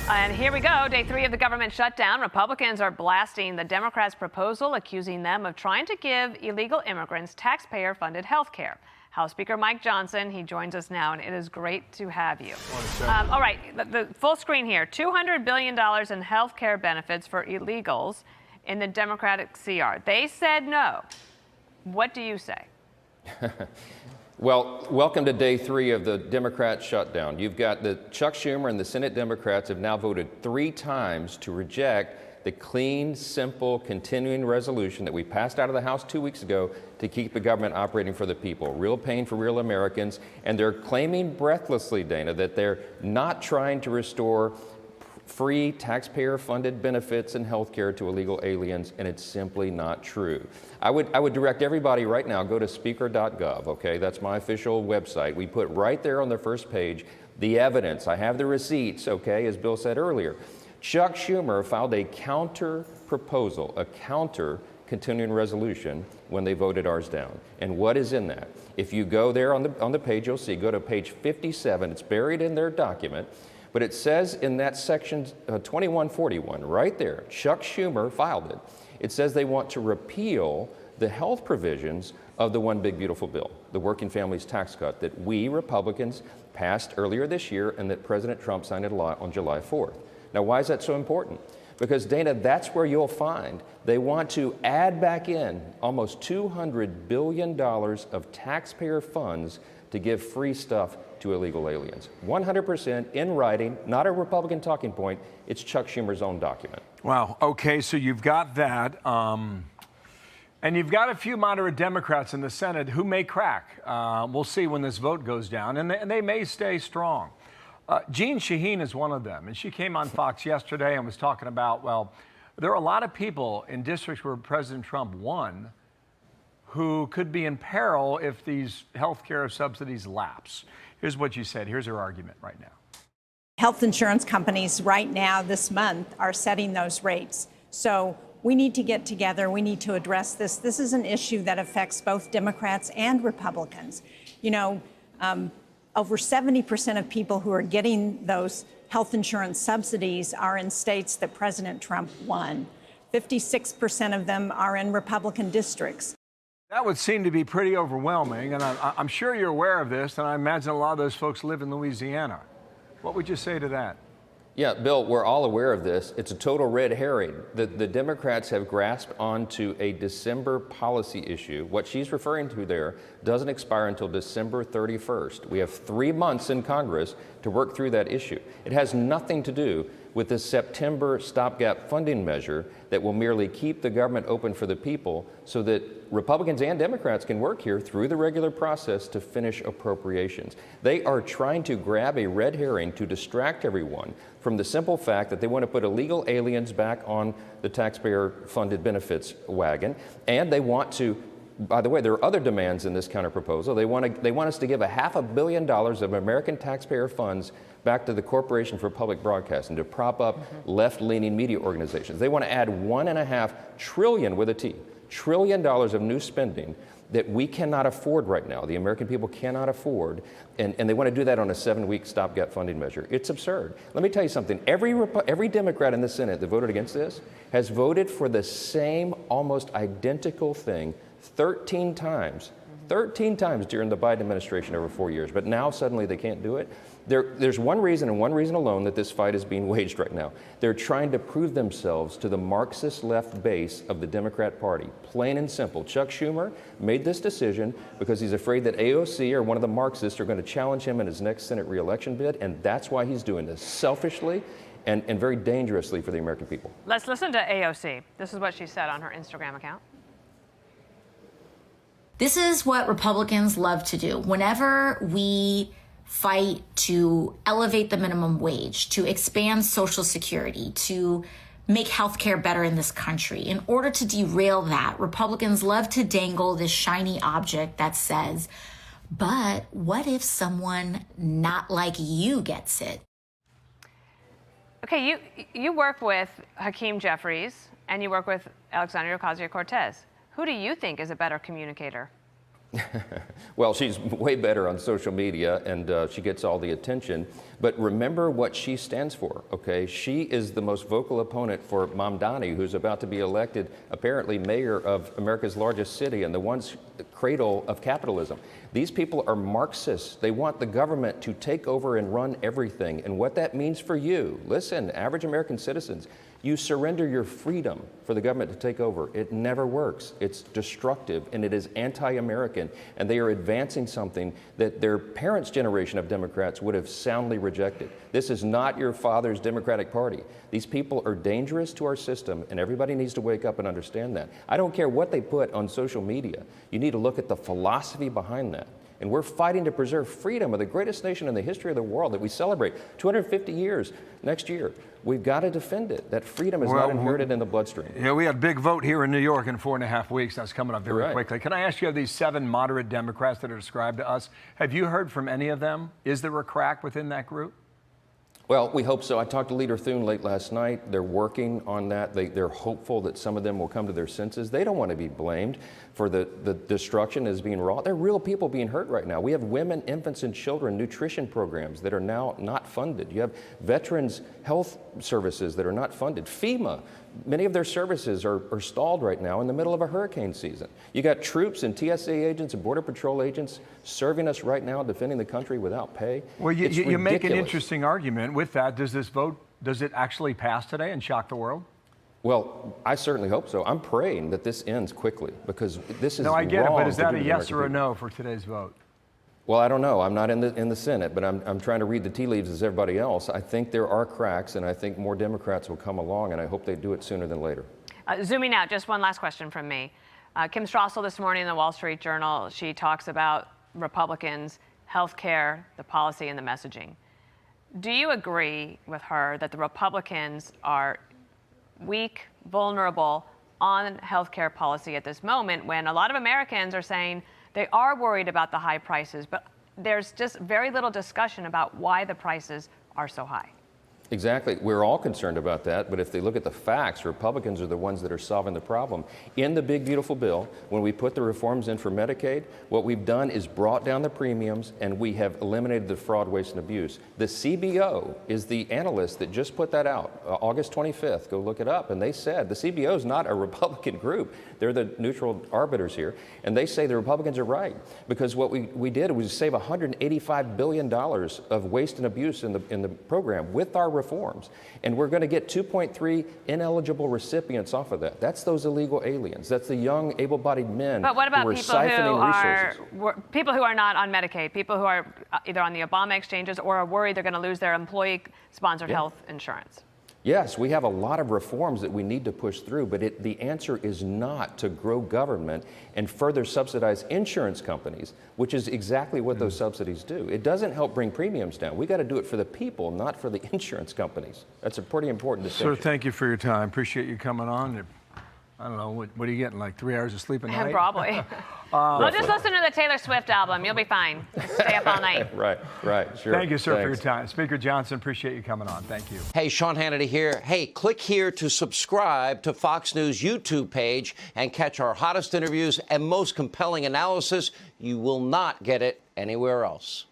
And here we go, day 3 of the government shutdown. Republicans are blasting the Democrats' proposal, accusing them of trying to give illegal immigrants taxpayer-funded health care. House Speaker Mike Johnson, he joins us now, and it is great to have you. All right, the full screen here. $200 billion in health care benefits for illegals in the Democratic CR. They said no. What do you say? Well, welcome to day 3 of the Democrat shutdown. You've got Chuck Schumer and the Senate Democrats have now voted 3 times to reject the clean, simple, continuing resolution that we passed out of the House 2 weeks ago to keep the government operating for the people. Real pain for real Americans. And they're claiming breathlessly, Dana, that they're not trying to restore free taxpayer-funded benefits and health care to illegal aliens, and it's simply not true. I would direct everybody right now, go to speaker.gov, okay? That's my official website. We put right there on the first page the evidence. I have the receipts, okay, as Bill said earlier. Chuck Schumer filed a counter proposal, a counter continuing resolution when they voted ours down. And what is in that? If you go there on the page, you'll see, go to page 57, it's buried in their document. But it says in that section 2141, right there, Chuck Schumer filed it. It says they want to repeal the health provisions of the One Big Beautiful Bill, the Working Families Tax Cut that we Republicans passed earlier this year and that President Trump signed into law on July 4th. Now, why is that so important? Because, Dana, that's where you'll find they want to add back in almost $200 billion of taxpayer funds to give free stuff to illegal aliens. 100% in writing, not a Republican talking point. It's Chuck Schumer's own document. Wow. Okay, so you've got that. And you've got a few moderate Democrats in the Senate who may crack. We'll see when this vote goes down, and they may stay strong. Jeanne Shaheen is one of them, and she came on Fox yesterday and was talking about, well, there are a lot of people in districts where President Trump won who could be in peril if these health care subsidies lapse. Here's what you said. Here's her argument right now. Health insurance companies right now this month are setting those rates. So we need to get together. We need to address this. This is an issue that affects both Democrats and Republicans. You know, over 70% of people who are getting those health insurance subsidies are in states that President Trump won. 56% of them are in Republican districts. That would seem to be pretty overwhelming, and I'm sure you're aware of this, and I imagine a lot of those folks live in Louisiana. What would you say to that? Yeah, Bill, we're all aware of this. It's a total red herring. The Democrats have grasped onto a December policy issue. What she's referring to there doesn't expire until December 31st. We have 3 months in Congress to work through that issue. It has nothing to do with the September stopgap funding measure that will merely keep the government open for the people so that Republicans and Democrats can work here through the regular process to finish appropriations. They are trying to grab a red herring to distract everyone from the simple fact that they want to put illegal aliens back on the taxpayer-funded benefits wagon, and they want to, by the way, there are other demands in this counterproposal. They want us to give $500 million of American taxpayer funds back to the Corporation for Public Broadcasting to prop up left-leaning media organizations. They want to add $1.5 trillion with a T, trillion dollars of new spending that we cannot afford right now. The American people cannot afford, and they want to do that on a 7-week stopgap funding measure. It's absurd. Let me tell you something. Every Democrat in the Senate that voted against this has voted for the same, almost identical thing 13 times. 13 times during the Biden administration over 4 years, but now suddenly they can't do it. There's one reason and one reason alone that this fight is being waged right now. They're trying to prove themselves to the Marxist left base of the Democrat Party. Plain and simple. Chuck Schumer made this decision because he's afraid that AOC or one of the Marxists are going to challenge him in his next Senate re-election bid, and that's why he's doing this, selfishly and very dangerously for the American people. Let's listen to AOC. This is what she said on her Instagram account. This is what Republicans love to do. Whenever we fight to elevate the minimum wage, to expand Social Security, to make healthcare better in this country, in order to derail that, Republicans love to dangle this shiny object that says, but what if someone not like you gets it? Okay, you work with Hakeem Jeffries and you work with Alexandria Ocasio-Cortez. Who do you think is a better communicator? Well, she's way better on social media, and she gets all the attention. But remember what she stands for, okay? She is the most vocal opponent for Mamdani, who's about to be elected, apparently, mayor of America's largest city and the once cradle of capitalism. These people are Marxists. They want the government to take over and run everything. And what that means for you, listen, average American citizens, you surrender your freedom for the government to take over. It never works. It's destructive, and it is anti-American, and they are advancing something that their parents' generation of Democrats would have soundly rejected. This is not your father's Democratic Party. These people are dangerous to our system, and everybody needs to wake up and understand that. I don't care what they put on social media. You need to look at the philosophy behind that. And we're fighting to preserve freedom of the greatest nation in the history of the world that we celebrate 250 years next year. We've got to defend it. That freedom is not inherited in the bloodstream. Yeah, we had a big vote here in New York in 4.5 weeks. That's coming up very quickly. Can I ask you, of these 7 moderate Democrats that are described to us, have you heard from any of them? Is there a crack within that group? Well, we hope so. I talked to Leader Thune late last night. They're working on that. They're hopeful that some of them will come to their senses. They don't want to be blamed for the destruction that is being wrought. There are real people being hurt right now. We have women, infants, and children nutrition programs that are now not funded. You have veterans health services that are not funded. FEMA, many of their services are stalled right now in the middle of a hurricane season. You got troops and TSA agents and Border Patrol agents serving us right now, defending the country without pay. Well, you make an interesting argument with that. Does this vote, does it actually pass today and shock the world? Well, I certainly hope so. I'm praying that this ends quickly, because this is No, I get it, wrong but is to that do a to the yes American or a people. no for today's vote? Well, I don't know. I'm not in the Senate, but I'm trying to read the tea leaves as everybody else. I think there are cracks, and I think more Democrats will come along, and I hope they do it sooner than later. Zooming out, just one last question from me. Kim Strassel this morning in the Wall Street Journal, she talks about Republicans, health care, the policy, and the messaging. Do you agree with her that the Republicans are weak, vulnerable on health care policy at this moment, when a lot of Americans are saying they are worried about the high prices, but there's just very little discussion about why the prices are so high? Exactly. We're all concerned about that, but if they look at the facts, Republicans are the ones that are solving the problem. In the big, beautiful bill, when we put the reforms in for Medicaid, what we've done is brought down the premiums, and we have eliminated the fraud, waste, and abuse. The CBO is the analyst that just put that out, August 25th. Go look it up. And they said the CBO is not a Republican group. They're the neutral arbiters here. And they say the Republicans are right, because what we did was save $185 billion of waste and abuse in the program with our reforms. And we're going to get 2.3 ineligible recipients off of that. That's those illegal aliens. That's the young, able-bodied men. But what about who are people who are not on Medicaid, people who are either on the Obama exchanges or are worried they're going to lose their employee-sponsored health insurance? Yes, we have a lot of reforms that we need to push through, but the answer is not to grow government and further subsidize insurance companies, which is exactly what those subsidies do. It doesn't help bring premiums down. We got to do it for the people, not for the insurance companies. That's a pretty important distinction. Sir, thank you for your time. Appreciate you coming on. I don't know, what are you getting, like 3 hours of sleep a night? Probably. Well, just listen to the Taylor Swift album. You'll be fine. Stay up all night. Right, sure. Thank you, sir, Thanks. for your time. Speaker Johnson, appreciate you coming on. Thank you. Hey, Sean Hannity here. Hey, click here to subscribe to Fox News YouTube page and catch our hottest interviews and most compelling analysis. You will not get it anywhere else.